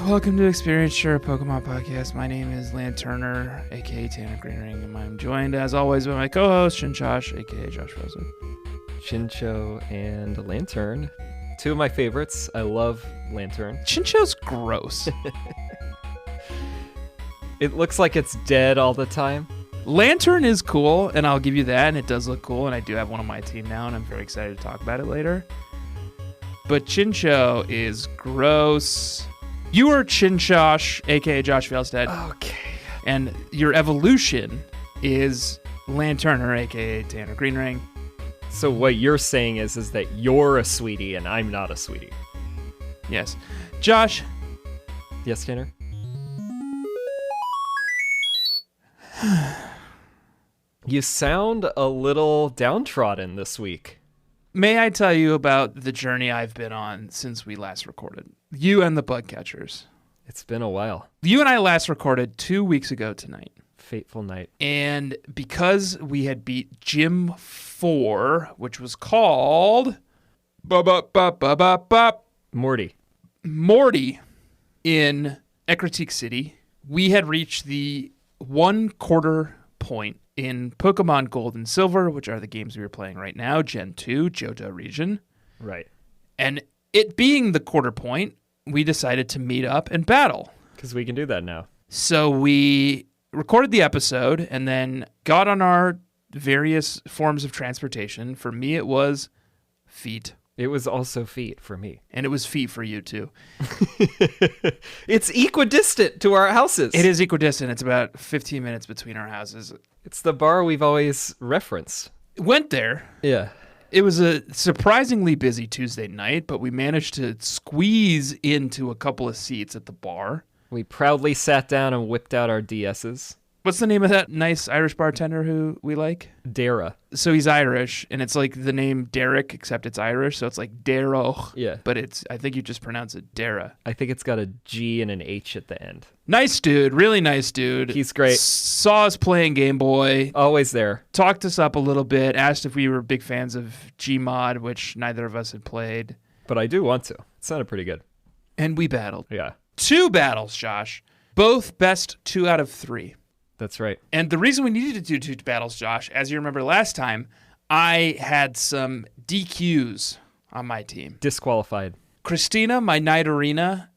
Welcome to Experience Share Pokemon Podcast. My name is Lanturner, aka Tanner Greenring, and I'm joined as always by my co-host Shinchosh, aka Josh Rosen. Chincho and Lantern. Two of my favorites. I love Lantern. Chincho's gross. It looks like it's dead all the time. Lantern is cool, and I'll give you that, and it does look cool, and I do have one on my team now, and I'm very excited to talk about it later. But Chincho is gross. You are Chinchosh, aka Josh Fjelstan. Okay. And your evolution is Lanturner, aka Tanner Greenring. So what you're saying is that you're a sweetie and I'm not a sweetie. Yes. Josh. Yes, Tanner? You sound a little downtrodden this week. May I tell you about the journey I've been on since we last recorded? You and the bug catchers. It's been a while. You and I last recorded 2 weeks ago tonight. Fateful night. And because we had beat Gym 4, which was called Morty in Glitter City, we had reached the 1/4 point in Pokemon Gold and Silver, which are the games we are playing right now, Gen 2, Johto region. Right. And it being the 1/4 point, we decided to meet up and battle. Because we can do that now. So we recorded the episode and then got on our various forms of transportation. For me, it was feet. It was also feet for me. And it was feet for you, too. It's equidistant to our houses. It is equidistant. It's about 15 minutes between our houses. It's the bar we've always referenced. Went there. Yeah. It was a surprisingly busy Tuesday night, but we managed to squeeze into a couple of seats at the bar. We proudly sat down and whipped out our DSs. What's the name of that nice Irish bartender who we like? Dara. So he's Irish, and it's like the name Derek, except it's Irish, so it's like Darroch. Yeah. But I think you just pronounce it Dara. I think it's got a G and an H at the end. Nice dude, really nice dude. He's great. Saw us playing Game Boy. Always there. Talked us up a little bit, asked if we were big fans of Gmod, which neither of us had played. But I do want to. It sounded pretty good. And we battled. Yeah. 2 battles, Josh. Both best 2 out of 3. That's right. And the reason we needed to do 2 battles, Josh, as you remember last time, I had some DQs on my team. Disqualified. Christina, my Nidorina.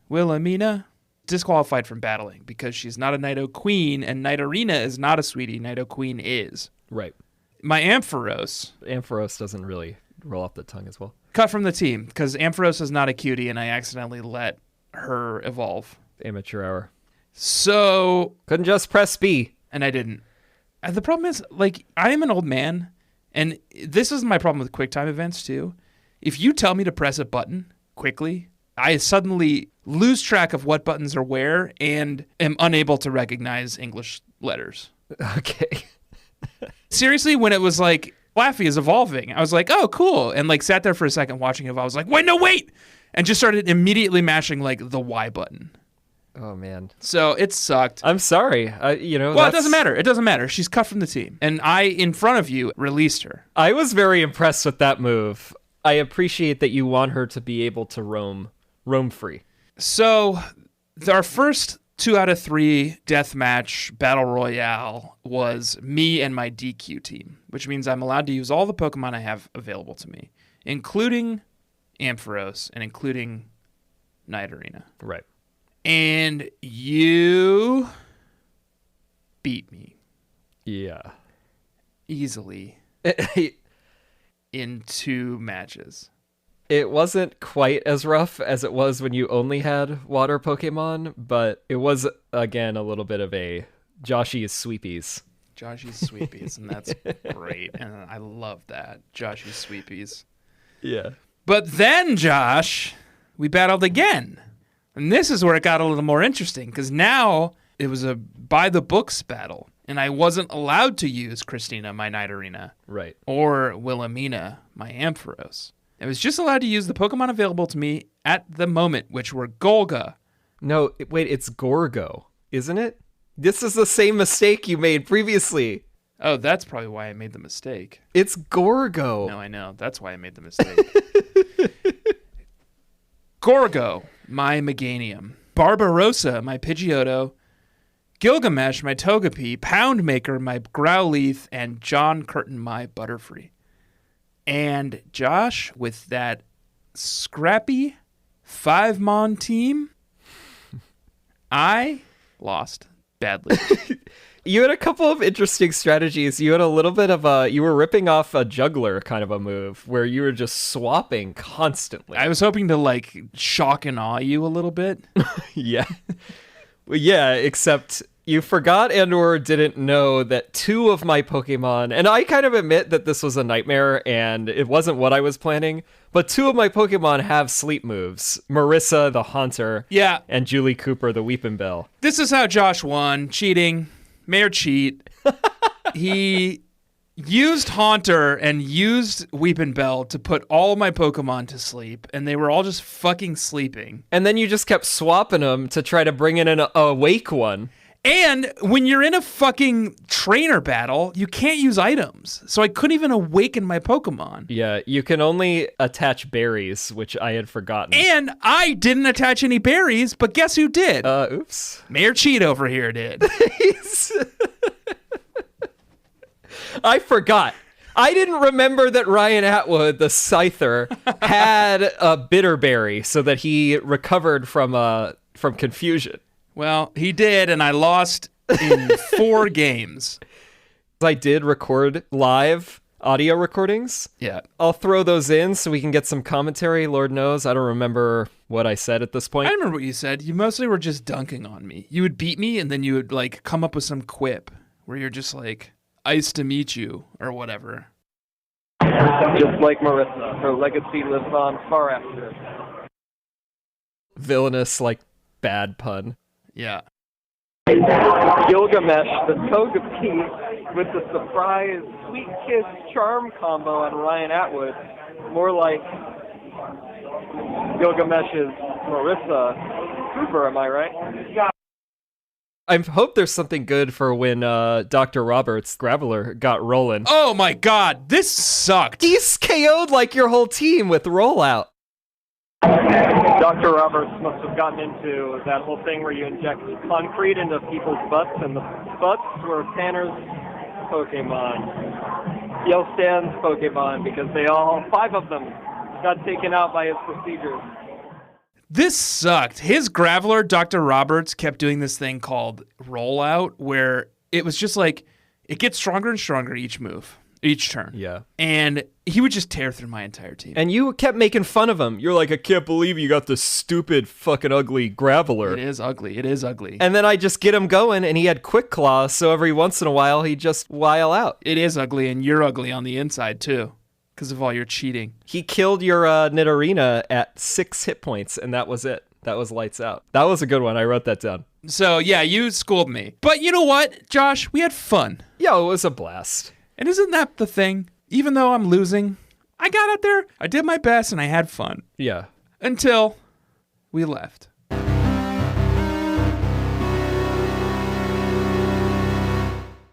Wilhelmina, disqualified from battling because she's not a Nido Queen, and Nidorina is not a sweetie. Nido Queen is. Right. My Ampharos. Ampharos doesn't really roll off the tongue as well. Cut from the team because Ampharos is not a cutie, and I accidentally let her evolve. Amateur hour. So... Couldn't just press B. And I didn't. And the problem is, like, I am an old man, and this is my problem with QuickTime events, too. If you tell me to press a button quickly, I suddenly lose track of what buttons are where and am unable to recognize English letters. Okay. Seriously, when it was like, Flaffy is evolving, I was like, oh, cool. And, like, sat there for a second watching it. I was like, wait! And just started immediately mashing, like, the Y button. Oh, man. So it sucked. I'm sorry. Well, it doesn't matter. It doesn't matter. She's cut from the team. And I, in front of you, released her. I was very impressed with that move. I appreciate that you want her to be able to roam free. So our first 2 out of 3 deathmatch battle royale was me and my DQ team, which means I'm allowed to use all the Pokemon I have available to me, including Ampharos and including Nidorina. Right. And you beat me. Yeah. Easily. In 2 matches. It wasn't quite as rough as it was when you only had water Pokemon, but it was, again, a little bit of a Joshy's Sweepies. Joshy's Sweepies, and that's great. And I love that. Joshy's Sweepies. Yeah. But then, Josh, we battled again. And this is where it got a little more interesting, because now it was a by-the-books battle, and I wasn't allowed to use Christina, my Nidorina, Right. or Wilhelmina, my Ampharos. I was just allowed to use the Pokemon available to me at the moment, which were Golga. No, wait, it's Gorgo, isn't it? This is the same mistake you made previously. Oh, that's probably why I made the mistake. It's Gorgo. No, I know. That's why I made the mistake. Gorgo, my Meganium. Barbarossa, my Pidgeotto. Gilgamesh, my Togepi. Poundmaker, my Growlithe. And John Curtin, my Butterfree. And Josh, with that scrappy 5-mon team, I lost badly. You had a couple of interesting strategies. You had a little bit of you were ripping off a juggler kind of a move where you were just swapping constantly. I was hoping to like shock and awe you a little bit. Yeah. Well, yeah, except you forgot and or didn't know that 2 of my Pokemon, and I kind of admit that this was a nightmare and it wasn't what I was planning, but 2 of my Pokemon have sleep moves. Marissa, the Haunter, Yeah. and Julie Cooper, the Weepin' Bell. This is how Josh won. Cheating. Mayor cheat. He used Haunter and used Weepin' Bell to put all my Pokemon to sleep, and they were all just fucking sleeping. And then you just kept swapping them to try to bring in an awake one. And when you're in a fucking trainer battle, you can't use items. So I couldn't even awaken my Pokemon. Yeah, you can only attach berries, which I had forgotten. And I didn't attach any berries, but guess who did? Oops. Mayor Cheat over here did. I forgot. I didn't remember that Ryan Atwood, the Scyther, had a bitterberry so that he recovered from confusion. Well, he did, and I lost in 4 games. I did record live audio recordings. Yeah. I'll throw those in so we can get some commentary. Lord knows, I don't remember what I said at this point. I remember what you said. You mostly were just dunking on me. You would beat me, and then you would like come up with some quip where you're just like, "Ice to meet you," or whatever. Just like Marissa, her legacy lives on far after. Villainous, like, bad pun. Yeah. Gilgamesh, the Togepi, with the surprise Sweet Kiss Charm combo on Ryan Atwood. More like Gilgamesh's Marissa Cooper, am I right? I hope there's something good for when Dr. Roberts, Graveler, got rolling. Oh my god, this sucked. He's KO'd like your whole team with rollout. Dr. Roberts must have gotten into that whole thing where you inject concrete into people's butts, and the butts were Tanner's Pokemon. Fjelsstan's Pokemon, because they all, 5 of them, got taken out by his procedures. This sucked. His Graveler, Dr. Roberts, kept doing this thing called rollout, where it was just like, it gets stronger and stronger each turn. Yeah. And he would just tear through my entire team. And you kept making fun of him. You're like, I can't believe you got this stupid fucking ugly Graveler. It is ugly. It is ugly. And then I just get him going, and he had Quick Claw, so every once in a while he'd just while out. It is ugly, and you're ugly on the inside, too, because of all your cheating. He killed your Nidorina at 6 hit points, and that was it. That was lights out. That was a good one. I wrote that down. So, yeah, you schooled me. But you know what, Josh? We had fun. Yeah, it was a blast. And isn't that the thing? Even though I'm losing, I got out there, I did my best, and I had fun. Yeah. Until we left.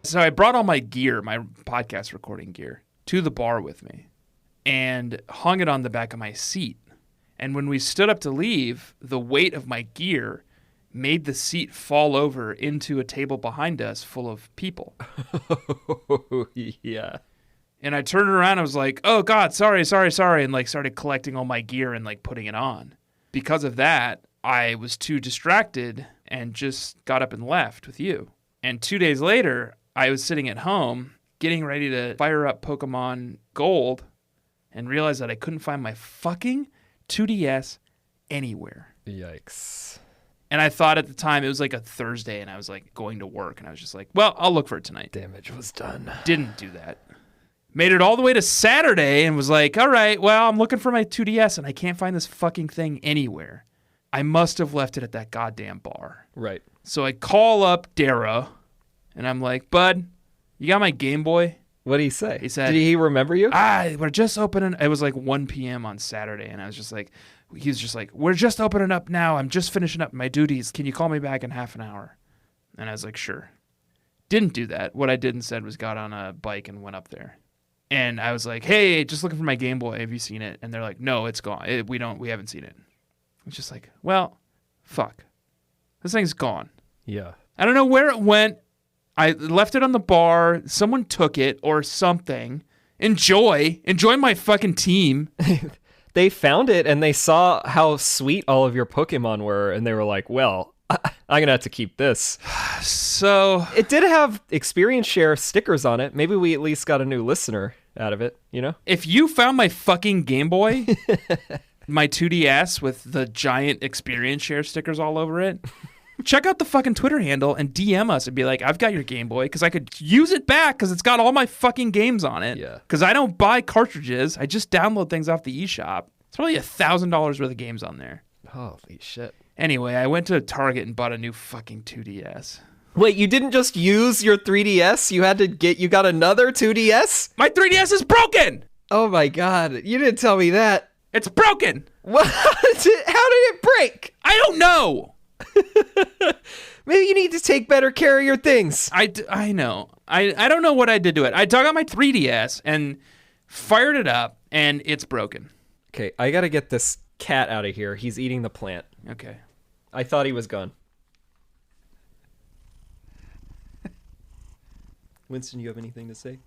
So I brought all my gear, my podcast recording gear, to the bar with me and hung it on the back of my seat. And when we stood up to leave, the weight of my gear made the seat fall over into a table behind us full of people. Yeah. And I turned around, I was like, oh God, sorry, and like started collecting all my gear and like putting it on. Because of that, I was too distracted and just got up and left with you. And 2 days later, I was sitting at home getting ready to fire up Pokemon Gold and realized that I couldn't find my fucking 2DS anywhere. Yikes. And I thought at the time it was like a Thursday and I was like going to work and I was just like, well, I'll look for it tonight. Damage was done. Didn't do that. Made it all the way to Saturday and was like, all right, well, I'm looking for my 2DS and I can't find this fucking thing anywhere. I must have left it at that goddamn bar. Right. So I call up Dara and I'm like, bud, you got my Game Boy? What did he say? He said, did he remember you? We're just opening. It was like 1 p.m. on Saturday. And I was just like, he was just like, we're just opening up now. I'm just finishing up my duties. Can you call me back in half an hour? And I was like, sure. Didn't do that. What I did instead was got on a bike and went up there. And I was like, hey, just looking for my Game Boy. Have you seen it? And they're like, no, it's gone. We haven't seen it. It's just like, well, fuck. This thing's gone. Yeah. I don't know where it went. I left it on the bar. Someone took it or something. Enjoy my fucking team. They found it and they saw how sweet all of your Pokemon were, and they were like, well, I'm gonna have to keep this. So It did have experience share stickers on it. Maybe we at least got a new listener out of it, you know? if you found my fucking Game Boy, my 2DS with the giant experience share stickers all over it, check out the fucking Twitter handle and DM us and be like, I've got your Game Boy, because I could use it back because it's got all my fucking games on it. Yeah. Because I don't buy cartridges. I just download things off the eShop. It's probably $1,000 worth of games on there. Holy shit. Anyway, I went to Target and bought a new fucking 2DS. Wait, you didn't just use your 3DS? You got another 2DS? My 3DS is broken! Oh my god, you didn't tell me that. It's broken! What? How did it break? I don't know! Maybe you need to take better care of your things. I know. I don't know what I did to it. I dug out my 3DS and fired it up, and it's broken. Okay, I gotta get this cat out of here. He's eating the plant. Okay. I thought he was gone. Winston, you have anything to say?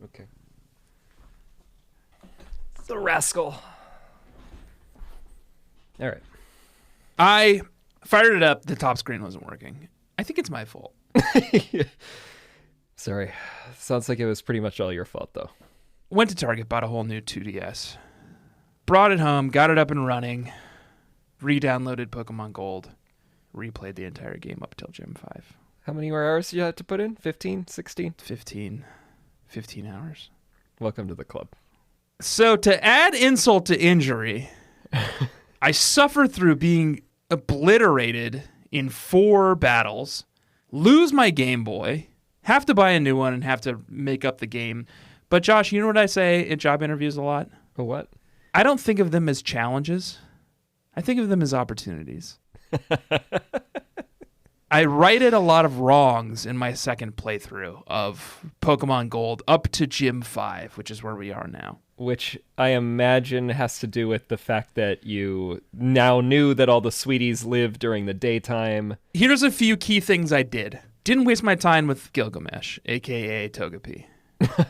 Okay. The rascal. All right. I fired it up. The top screen wasn't working. I think it's my fault. Sorry. Sounds like it was pretty much all your fault, though. Went to Target, bought a whole new 2DS. Brought it home, got it up and running. Re-downloaded Pokemon Gold. Replayed the entire game up till Gym 5. How many more hours you had to put in? 15? 16? 15 hours. Welcome to the club. So to add insult to injury, I suffer through being obliterated in 4 battles, lose my Game Boy, have to buy a new one and have to make up the game. But Josh, you know what I say in job interviews a lot? Oh, what? I don't think of them as challenges. I think of them as opportunities. I righted a lot of wrongs in my second playthrough of Pokemon Gold up to Gym 5, which is where we are now. Which I imagine has to do with the fact that you now knew that all the sweeties live during the daytime. Here's a few key things I did. Didn't waste my time with Gilgamesh, a.k.a. Togepi.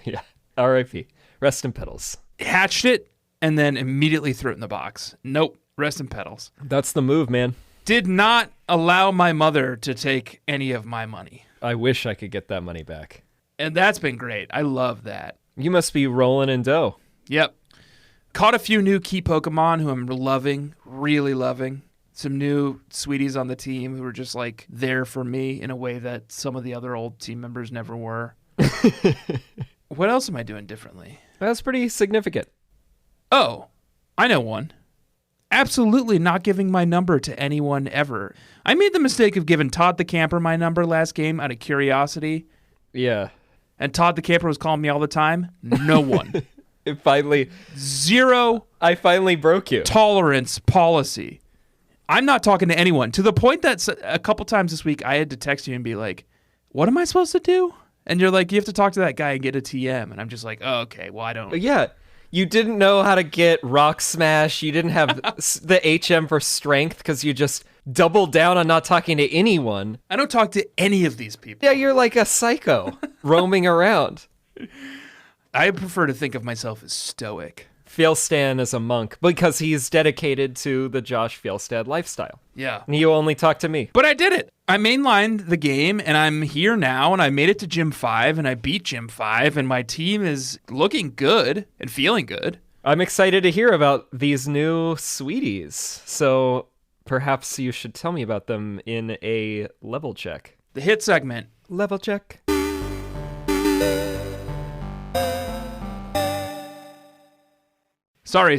Yeah. R.I.P. Rest in petals. Hatched it and then immediately threw it in the box. Nope. Rest in petals. That's the move, man. Did not allow my mother to take any of my money. I wish I could get that money back. And that's been great. I love that. You must be rolling in dough. Yep. Caught a few new key Pokemon who I'm loving, really loving. Some new sweeties on the team who are just like there for me in a way that some of the other old team members never were. What else am I doing differently? That's pretty significant. Oh, I know one. Absolutely not giving my number to anyone ever. I made the mistake of giving Todd the Camper my number last game out of curiosity. Yeah. And Todd the Camper was calling me all the time. No one. It finally... Zero I finally broke you. tolerance policy. I'm not talking to anyone. To the point that a couple times this week I had to text you and be like, what am I supposed to do? And you're like, you have to talk to that guy and get a TM. And I'm just like, oh, okay, well, I don't. Yeah. You didn't know how to get Rock Smash. You didn't have the HM for strength because you just doubled down on not talking to anyone. I don't talk to any of these people. Yeah, you're like a psycho roaming around. I prefer to think of myself as stoic. Fjelstan is a monk because he's dedicated to the Josh Fjelstan lifestyle. Yeah. And you only talk to me. But I did it. I mainlined the game, and I'm here now, and I made it to Gym 5, and I beat Gym 5, and my team is looking good and feeling good. I'm excited to hear about these new sweeties. So perhaps you should tell me about them in a level check. The hit segment. Level check. Sorry,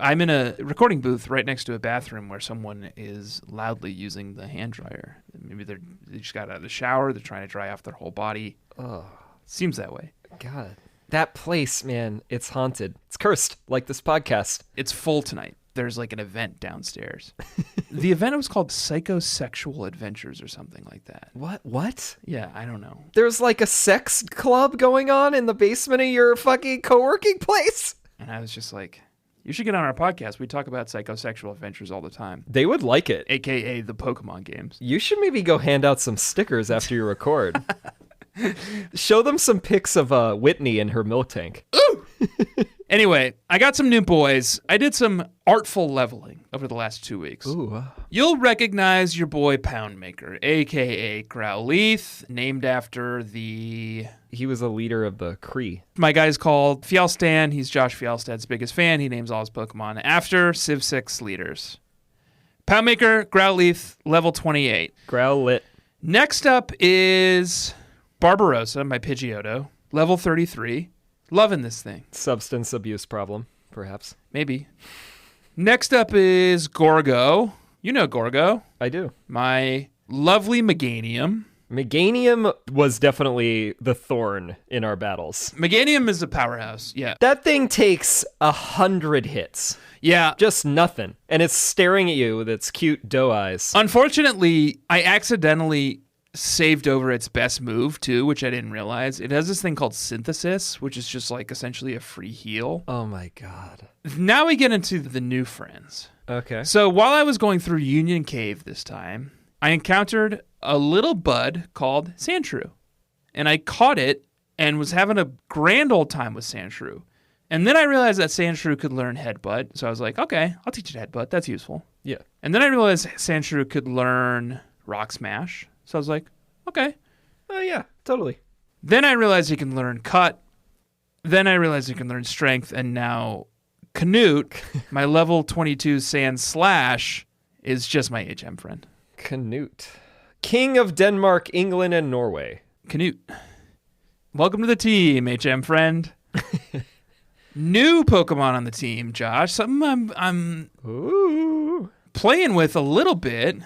I'm in a recording booth right next to a bathroom where someone is loudly using the hand dryer. Maybe they just got out of the shower. They're trying to dry off their whole body. Oh, seems that way. God. That place, man, it's haunted. It's cursed, like this podcast. It's full tonight. There's like an event downstairs. The event was called Psychosexual Adventures or something like that. What? Yeah, I don't know. There's like a sex club going on in the basement of your fucking co-working place? And I was just like, You should get on our podcast. We talk about psychosexual adventures all the time, They would like it. aka the Pokemon games. You should maybe go hand out some stickers after you record. Show them some pics of Whitney and her Miltank. Anyway, I got some new boys. I did some artful leveling over the last 2 weeks. Ooh. You'll recognize your boy Poundmaker, a.k.a. Growlithe, named after the... He was a leader of the Kree. My guy's called Fjelstan. He's Josh Fjelstad's biggest fan. He names all his Pokemon after Civ 6 leaders. Poundmaker, Growlithe, level 28. Growlit. Next up is Barbarossa, my Pidgeotto, level 33. Loving this thing. Substance abuse problem, perhaps. Maybe. Next up is Gorgo. You know Gorgo. I do. My lovely Meganium. Meganium was definitely the thorn in our battles. Meganium is a powerhouse, yeah. That thing takes 100 hits. Yeah. Just nothing. And it's staring at you with its cute doe eyes. Unfortunately, I accidentally saved over its best move, too, which I didn't realize. It has this thing called Synthesis, which is just like essentially a free heal. Oh my god. Now we get into the new friends. Okay. So while I was going through Union Cave this time, I encountered a little bud called Sandshrew. And I caught it and was having a grand old time with Sandshrew. And then I realized that Sandshrew could learn Headbutt. So I was like, okay, I'll teach it Headbutt. That's useful. Yeah. And then I realized Sandshrew could learn Rock Smash. So I was like, okay. Oh yeah, totally. Then I realized he can learn Cut. Then I realized he can learn Strength. And now Canute, my level 22 Sand Slash, is just my HM friend. Canute. King of Denmark, England, and Norway. Canute. Welcome to the team, HM friend. New Pokemon on the team, Josh. Something I'm Ooh. playing with a little bit.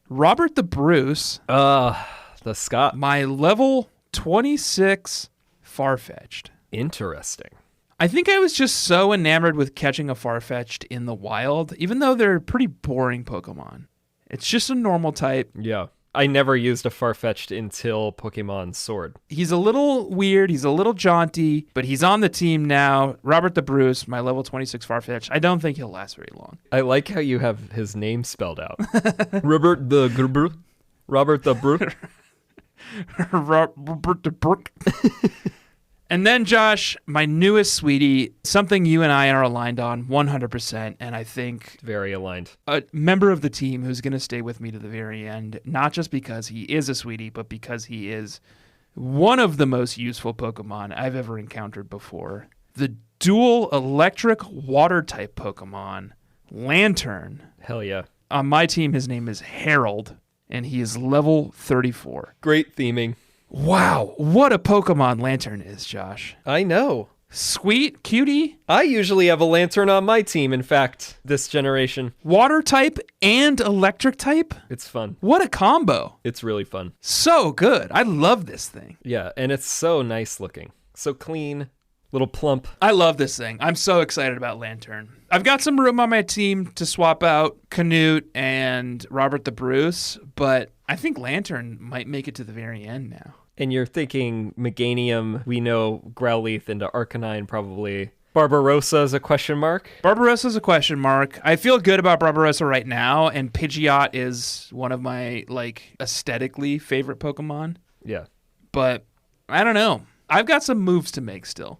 Robert the Bruce. The Scott. My level 26 Farfetch'd. Interesting. I think I was just so enamored with catching a Farfetch'd in the wild, even though they're pretty boring Pokemon. It's just a normal type. Yeah. I never used a Farfetch'd until Pokemon Sword. He's a little weird. He's a little jaunty, but he's on the team now. Robert the Bruce, my level 26 Farfetch'd. I don't think he'll last very long. I like how you have his name spelled out. Robert the Bruce. Robert the Bruce. Robert the Brook. And then, Josh, my newest sweetie, something you and I are aligned on 100%, and I think Very aligned. a member of the team who's going to stay with me to the very end, not just because he is a sweetie, but because he is one of the most useful Pokemon I've ever encountered before. The dual electric water type Pokemon, Lantern. Hell yeah. On my team, his name is Harold, and he is level 34. Great theming. Wow, what a Pokemon Lantern is, Josh. I know. Sweet, cutie, I usually have a Lantern on my team, in fact, this generation. water type and electric type? It's fun. What a combo. It's really fun. So good. I love this thing. Yeah, and it's so nice looking. So clean, little plump. I love this thing. I'm so excited about Lantern. I've got some room on my team to swap out Canute and Robert the Bruce, but I think Lantern might make it to the very end now. And you're thinking Meganium, we know Growlithe into Arcanine probably. Barbarossa is a question mark. Barbarossa's a question mark. I feel good about Barbarossa right now, and Pidgeot is one of my, aesthetically favorite Pokemon. Yeah. But I don't know. I've got some moves to make still.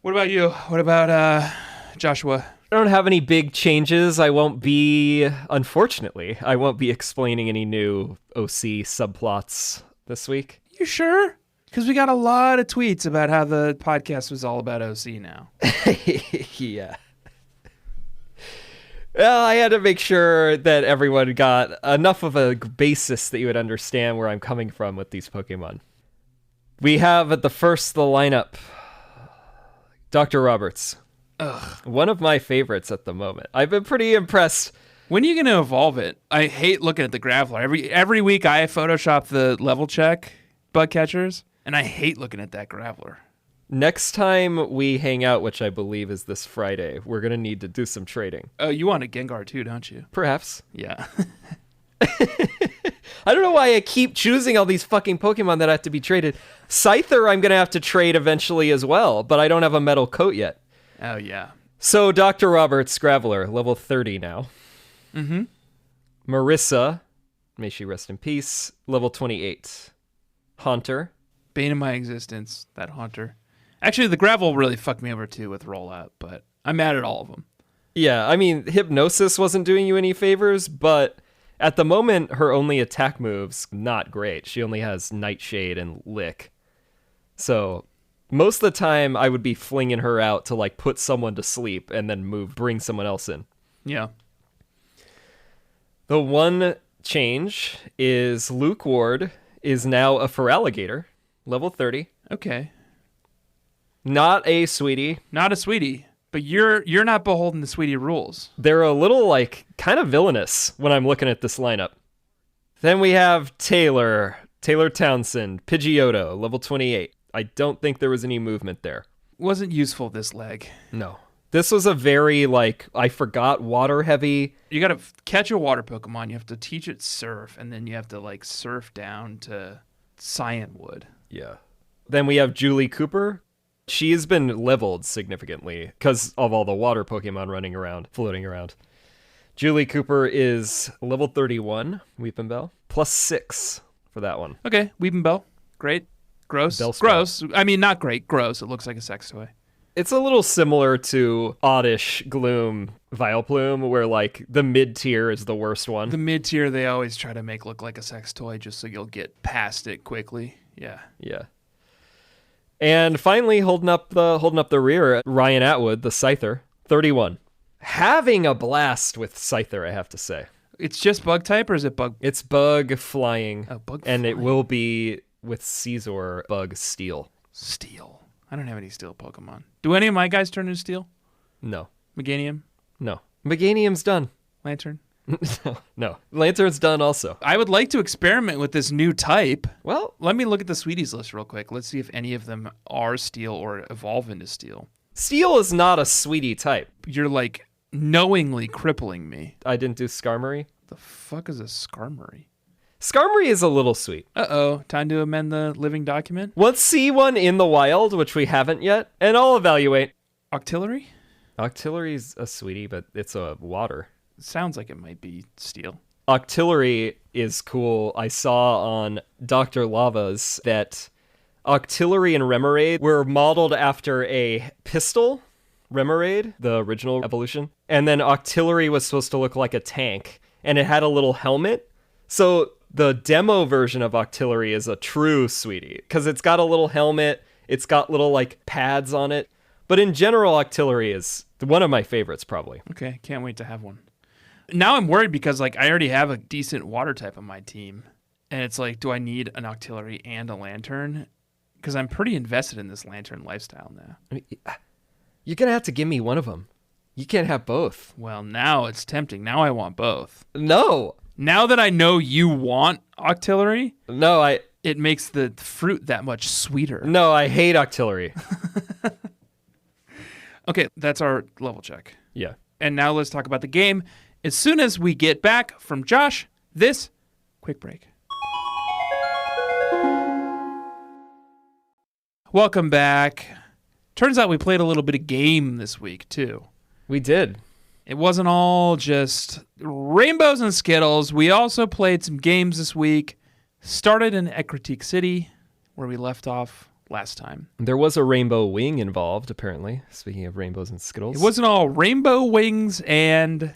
What about you? What about Joshua? I don't have any big changes. Unfortunately, I won't be explaining any new OC subplots this week. You sure? Because we got a lot of tweets about how the podcast was all about OC now. Yeah. Well, I had to make sure that everyone got enough of a basis that you would understand where I'm coming from with these Pokemon. We have at the first of the lineup, Dr. Roberts. Ugh. One of my favorites at the moment. I've been pretty impressed. When are you going to evolve it? I hate looking at the Graveler. Every week I Photoshop the level check bug catchers, and I hate looking at that Graveler. Next time we hang out, which I believe is this Friday, we're going to need to do some trading. Oh, you want a Gengar too, don't you? Perhaps. Yeah. I don't know why I keep choosing all these fucking Pokemon that have to be traded. Scyther I'm going to have to trade eventually as well, but I don't have a metal coat yet. Oh, yeah. So Dr. Robert Scraveler, level 30 now. Mm-hmm. Marissa, may she rest in peace, level 28. Haunter. Bane of my existence, that Haunter. Actually, the gravel really fucked me over too with rollout, but I'm mad at all of them. Yeah, I mean, Hypnosis wasn't doing you any favors, but at the moment, her only attack move's not great. She only has Nightshade and Lick. So most of the time, I would be flinging her out to like put someone to sleep and then bring someone else in. Yeah. The one change is Luke Ward is now a Feraligatr, level 30. Okay. Not a Sweetie. Not a Sweetie, but you're not beholden to Sweetie rules. They're a little, like, kind of villainous when I'm looking at this lineup. Then we have Taylor Townsend, Pidgeotto, level 28. I don't think there was any movement there. Wasn't useful this leg. No. This was a very, like, I forgot water heavy. You gotta catch a water Pokemon, you have to teach it Surf, and then you have to, like, surf down to Cianwood. Yeah. Then we have Julie Cooper. She has been leveled significantly because of all the water Pokemon running around, floating around. Julie Cooper is level 31, Weepin' Bell, plus 6 for that one. Okay, Weepin' Bell. Great. Gross. Bellsprout. Gross. I mean, not great. Gross. It looks like a sex toy. It's a little similar to Oddish Gloom Vileplume, where like the mid-tier is the worst one. The mid-tier they always try to make look like a sex toy just so you'll get past it quickly. Yeah. Yeah. And finally, holding up the rear, Ryan Atwood, the Scyther, 31. Having a blast with Scyther, I have to say. It's just bug type, or is it bug? It's bug flying. Oh, bug and flying. it will be with Caesar bug steel. Steel. I don't have any steel Pokemon. Do any of my guys turn into steel? No. Meganium? No. Meganium's done. Lantern? No. Lantern's done also. I would like to experiment with this new type. Well, Let me look at the Sweeties list real quick. Let's see if any of them are steel or evolve into steel. steel is not a Sweetie type. You're like knowingly crippling me. I didn't do Skarmory. The fuck is a Skarmory? Skarmory is a little sweet. Uh-oh. Time to amend the living document. Let's see one in the wild, which we haven't yet, and I'll evaluate. Octillery? Octillery's a Sweetie, but it's a water. Sounds like it might be steel. Octillery is cool. I saw on Dr. Lava's that Octillery and Remoraid were modeled after a pistol, Remoraid, the original evolution. And then Octillery was supposed to look like a tank, and it had a little helmet. So the demo version of Octillery is a true Sweetie, because it's got a little helmet, it's got little like pads on it. But in general, Octillery is one of my favorites, probably. Okay, can't wait to have one. Now I'm worried because like I already have a decent water type on my team. And it's like, do I need an Octillery and a Lantern? Because I'm pretty invested in this Lantern lifestyle now. I mean, you're going to have to give me one of them. You can't have both. Well, now it's tempting. Now I want both. No. Now that I know you want Octillery, No, it makes the fruit that much sweeter. I hate Octillery. Okay, that's our level check. Yeah. And now let's talk about the game as soon as we get back from Josh this quick break. Welcome back. Turns out we played a little bit of game this week, too. We did. It wasn't all just rainbows and Skittles. We also played some games this week. Started in Glitter City, where we left off last time. There was a rainbow wing involved, apparently. Speaking of rainbows and Skittles. It wasn't all rainbow wings and...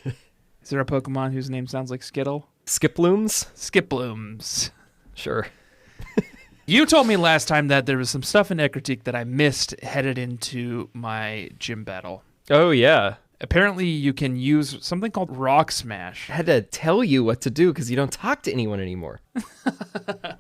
Is there a Pokemon whose name sounds like Skittle? Skiplooms? Skipblooms. Sure. You told me last time that there was some stuff in Glitter that I missed headed into my gym battle. Oh, yeah. Apparently, you can use something called Rock Smash. I had to tell you what to do because you don't talk to anyone anymore.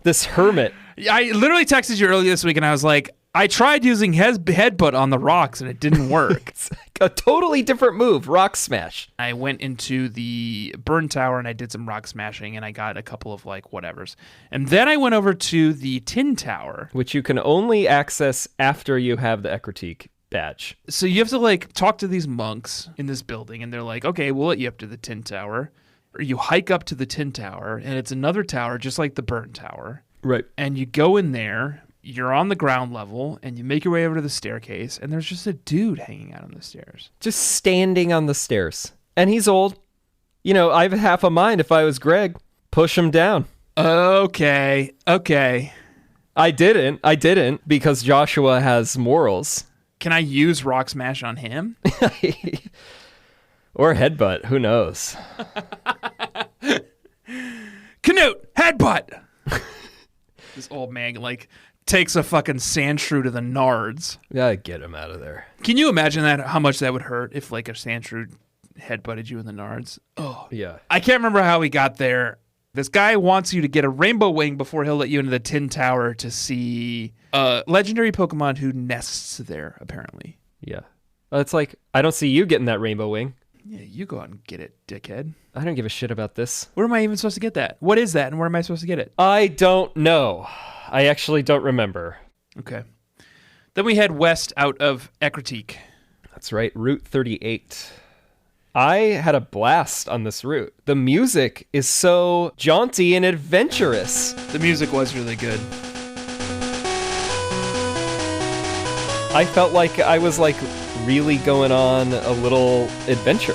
This hermit. I literally texted you earlier this week, and I was like, I tried using headbutt on the rocks, and it didn't work. It's like a totally different move, Rock Smash. I went into the burn tower, and I did some rock smashing, and I got a couple of, like, whatevers. And then I went over to the tin tower. Which you can only access after you have the Ecruteak badge. So you have to, like, talk to these monks in this building, and they're like, okay, we'll let you up to the tin tower. Or you hike up to the tin tower, and it's another tower just like the burn tower. Right. And you go in there, you're on the ground level, and you make your way over to the staircase, and there's just a dude hanging out on the stairs. Just standing on the stairs. And he's old. You know, I have half a mind if I was Greg. Push him down. Okay. I didn't, because Joshua has morals. Can I use Rock Smash on him? Or Headbutt, who knows? Canute, headbutt! This old man, like, takes a fucking sand shrew to the nards. Gotta get him out of there. Can you imagine that? How much that would hurt if, like, a sand shrew headbutted you in the nards? Oh. Yeah. I can't remember how we got there. This guy wants you to get a rainbow wing before he'll let you into the Tin Tower to see a legendary Pokemon who nests there, apparently. Yeah. It's like, I don't see you getting that rainbow wing. Yeah, you go out and get it, dickhead. I don't give a shit about this. Where am I even supposed to get that? What is that, and where am I supposed to get it? I don't know. I actually don't remember. Okay. Then we head west out of Ecruteak. That's right, Route 38. I had a blast on this route. The music is so jaunty and adventurous. The music was really good. I felt like I was like really going on a little adventure.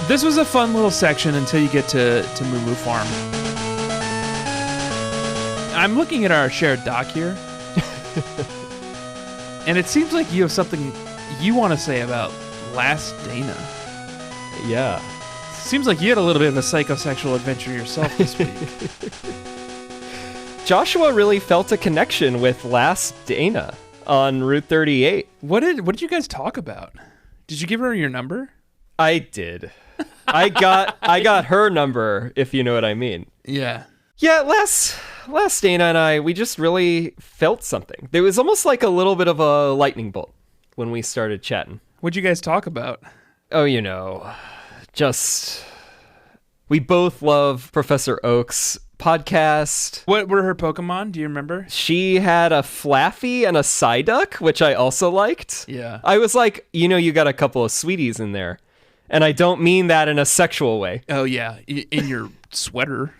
This was a fun little section until you get to Moomoo Farm. I'm looking at our shared doc here. And it seems like you have something you want to say about Last Dana. Yeah. Seems like you had a little bit of a psychosexual adventure yourself this week. Joshua really felt a connection with Last Dana on Route 38. What did you guys talk about? Did you give her your number? I did. I got her number, if you know what I mean. Yeah. Yeah, last Dana and I, we just really felt something. There was almost like a little bit of a lightning bolt when we started chatting. What'd you guys talk about? Oh, you know, just... We both love Professor Oak's podcast. What were her Pokemon? Do you remember? She had a Flaffy and a Psyduck, which I also liked. Yeah. I was like, you know, you got a couple of sweeties in there. And I don't mean that in a sexual way. Oh, yeah. In your sweater.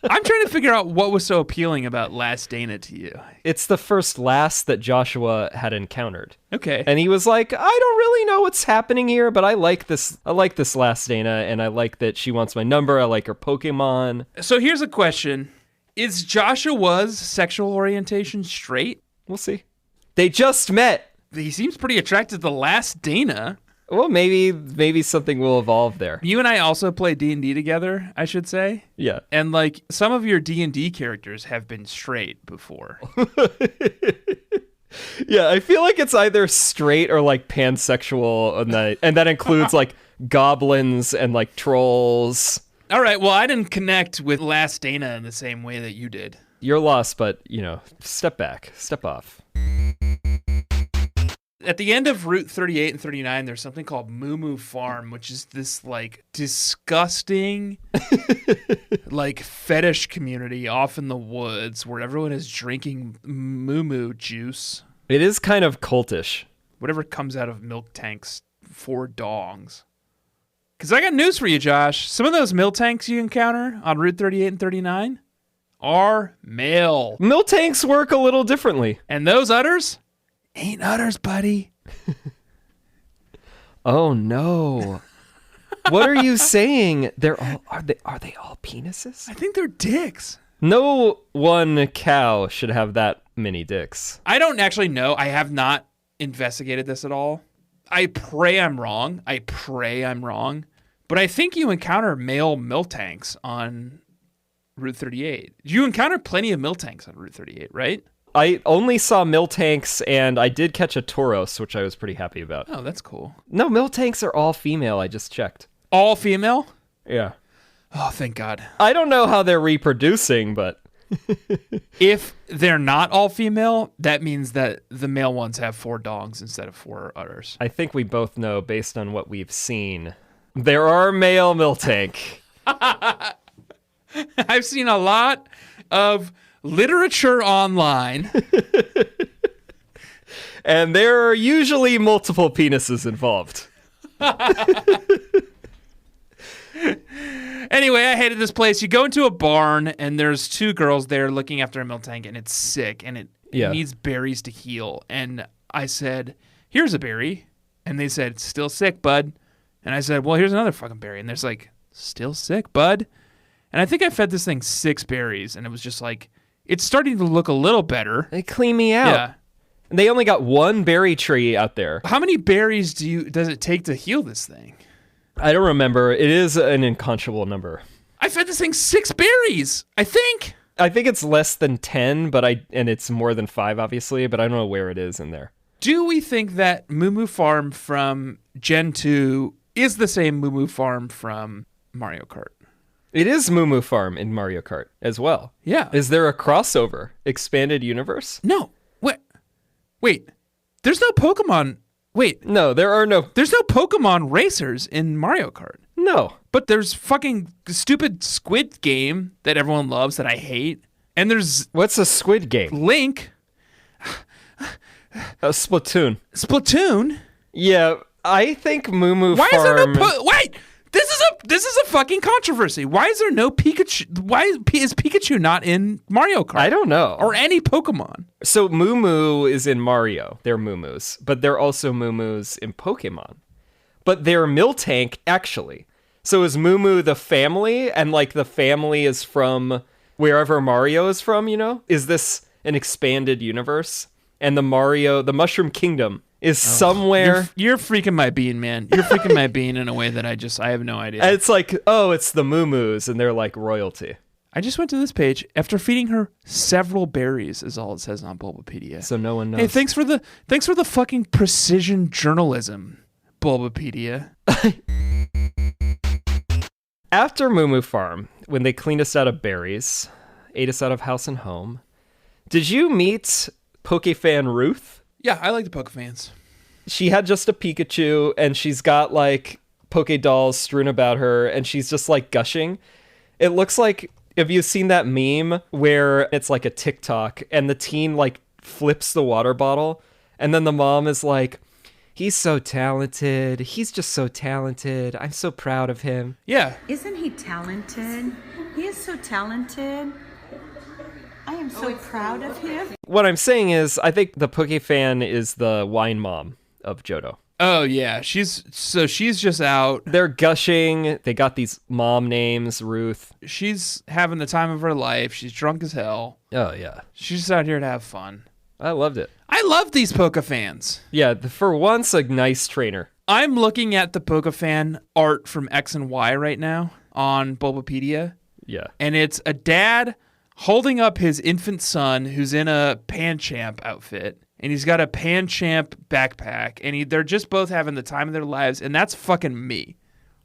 I'm trying to figure out what was so appealing about Last Dana to you. It's the first last that Joshua had encountered. Okay. And he was like, I don't really know what's happening here, but I like this Last Dana, and I like that she wants my number. I like her Pokemon. So here's a question. Is Joshua's sexual orientation straight? We'll see. They just met. He seems pretty attracted to Last Dana. Well, maybe something will evolve there. You and I also play D&D together, I should say. Yeah. And like some of your D&D characters have been straight before. Yeah, I feel like it's either straight or like pansexual, and that includes like goblins and like trolls. All right, well, I didn't connect with Last Dana in the same way that you did. You're lost, but, you know, step back, step off. At the end of Route 38 and 39, there's something called Moomoo Farm, which is this, like, disgusting, like, fetish community off in the woods where everyone is drinking Moomoo juice. It is kind of cultish. Whatever comes out of milk tanks for dongs. Because I got news for you, Josh. Some of those Miltanks you encounter on Route 38 and 39 are male. Miltanks work a little differently. And those udders ain't udders, buddy. Oh no. What are you saying? Are they all penises? I think they're dicks. No one cow should have that many dicks. I don't actually know. I have not investigated this at all. I pray I'm wrong. But I think you encounter male Miltanks on Route 38. You encounter plenty of Miltanks on Route 38, right? I only saw Miltanks, and I did catch a Tauros, which I was pretty happy about. Oh, that's cool. No, Miltanks are all female, I just checked. All female? Yeah. Oh, thank God. I don't know how they're reproducing, but... If they're not all female, that means that the male ones have 4 dongs instead of 4 udders. I think we both know, based on what we've seen, there are male Miltank. I've seen a lot of literature online. And there are usually multiple penises involved. Anyway, I hated this place. You go into a barn, and there's two girls there looking after a Miltank, and it's sick, and it needs berries to heal. And I said, here's a berry. And they said, still sick, bud. And I said, well, here's another fucking berry. And there's like, still sick, bud. And I think I fed this thing 6 berries, and it was just like, it's starting to look a little better. They clean me out. Yeah. And they only got 1 berry tree out there. How many berries does it take to heal this thing? I don't remember. It is an unconscionable number. I fed this thing 6 berries, I think. I think it's less than 10, and it's more than 5, obviously, but I don't know where it is in there. Do we think that Moomoo Farm from Gen 2 is the same Moomoo Farm from Mario Kart? It is Moomoo Farm in Mario Kart as well. Yeah. Is there a crossover? Expanded universe? No. Wait. There's no Pokemon. Wait. No, there are no. There's no Pokemon racers in Mario Kart. No. But there's fucking stupid Squid Game that everyone loves that I hate. And there's What's a Squid Game? Link. A Splatoon. Splatoon? Yeah, I think Moomoo Why Farm... is there no Wait! This is a fucking controversy. Why is there no Pikachu? Why is Pikachu not in Mario Kart? I don't know. Or any Pokemon. So Moomoo is in Mario. They're Moomoos. But they're also Moomoos in Pokemon. But they're Miltank, actually. So is Moomoo the family? And like the family is from wherever Mario is from, you know? Is this an expanded universe? And the Mushroom Kingdom is somewhere... You're freaking my bean, man. You're freaking my bean in a way that I have no idea. And it's like, it's the Moomoos, and they're like royalty. I just went to this page after feeding her several berries, is all it says on Bulbapedia. So no one knows. Hey, thanks for the fucking precision journalism, Bulbapedia. After Moomoo Farm, when they cleaned us out of berries, ate us out of house and home, did you meet Pokefan Ruth? Yeah, I like the Pokefans. She had just a Pikachu, and she's got, like, Poke dolls strewn about her, and she's just, like, gushing. It looks like, have you seen that meme where it's, like, a TikTok, and the teen, like, flips the water bottle, and then the mom is like, he's so talented. He's just so talented. I'm so proud of him. Yeah. Isn't he talented? He is so talented. I am so proud of him. What I'm saying is, I think the Pokefan is the wine mom of Johto. Oh, yeah. She's just out. They're gushing. They got these mom names, Ruth. She's having the time of her life. She's drunk as hell. Oh, yeah. She's just out here to have fun. I loved it. I love these Pokefans. Yeah, for once, a nice trainer. I'm looking at the Pokefan art from X and Y right now on Bulbapedia. Yeah. And it's a dad holding up his infant son who's in a Pancham outfit, and he's got a Pancham backpack, and they're just both having the time of their lives, and that's fucking me.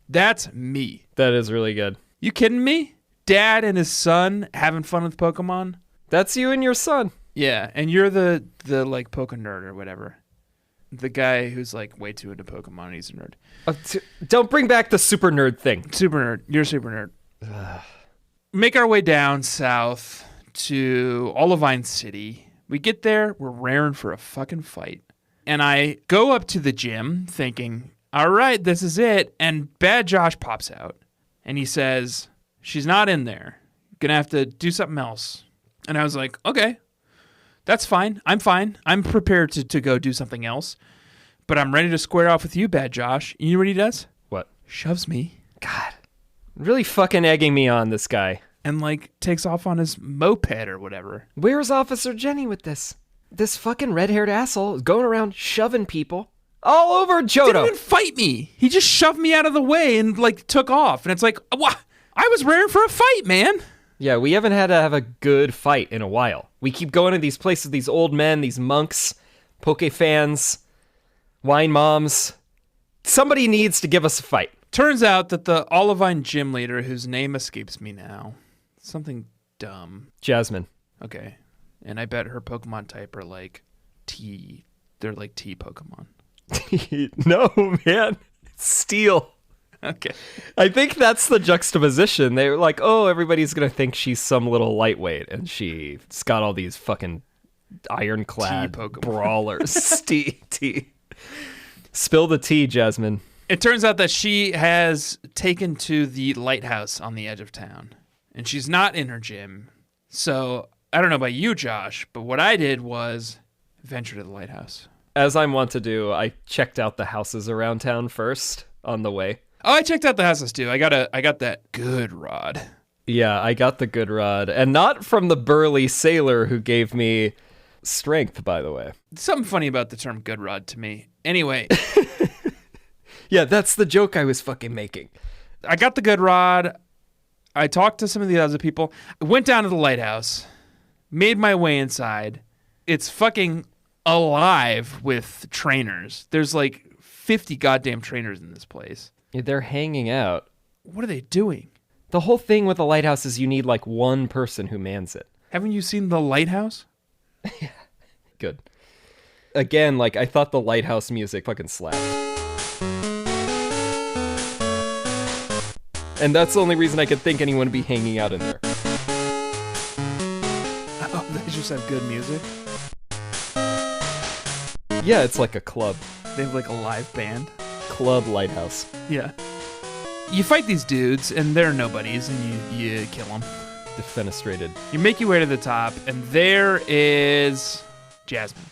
That's me. That is really good. You kidding me? Dad and his son having fun with Pokemon? That's you and your son. Yeah, and you're the like Poke nerd or whatever. The guy who's like way too into Pokemon and he's a nerd. Don't bring back the super nerd thing. Super nerd. You're a super nerd. Make our way down south to Olivine City. We get there, we're raring for a fucking fight. And I go up to the gym thinking, all right, this is it. And Bad Josh pops out and he says, she's not in there. Gonna have to do something else. And I was like, okay, that's fine. I'm fine. I'm prepared to go do something else. But I'm ready to square off with you, Bad Josh. You know what he does? What? Shoves me. God. Really fucking egging me on, this guy. And, like, takes off on his moped or whatever. Where's Officer Jenny with this? This fucking red-haired asshole is going around shoving people all over Johto. Didn't even fight me. He just shoved me out of the way and, like, took off. And it's like, what? I was raring for a fight, man. Yeah, we haven't had to have a good fight in a while. We keep going to these places, these old men, these monks, Poke fans, wine moms. Somebody needs to give us a fight. Turns out that the Olivine gym leader, whose name escapes me now, something dumb. Jasmine. Okay. And I bet her Pokemon type are like T. They're like T Pokemon. No, man. Steel. Okay. I think that's the juxtaposition. They were like, oh, everybody's going to think she's some little lightweight, and she's got all these fucking ironclad T Pokemon. brawlers. T. Spill the tea, Jasmine. It turns out that she has taken to the lighthouse on the edge of town, and she's not in her gym. So I don't know about you, Josh, but what I did was venture to the lighthouse. As I'm wont to do, I checked out the houses around town first on the way. Oh, I checked out the houses too. I got that good rod. Yeah, I got the good rod, and not from the burly sailor who gave me strength, by the way. Something funny about the term good rod to me. Anyway. Yeah, that's the joke I was fucking making. I got the good rod. I talked to some of the other people. I went down to the lighthouse, made my way inside. It's fucking alive with trainers. There's like 50 goddamn trainers in this place. Yeah, they're hanging out. What are they doing? The whole thing with a lighthouse is you need like one person who mans it. Haven't you seen the lighthouse? Good. Again, like I thought the lighthouse music fucking slapped. And that's the only reason I could think anyone would be hanging out in there. Oh, they just have good music. Yeah, it's like a club. They have like a live band. Club lighthouse. Yeah. You fight these dudes, and they're nobodies, and you kill them. Defenestrated. You make your way to the top, and there is Jasmine.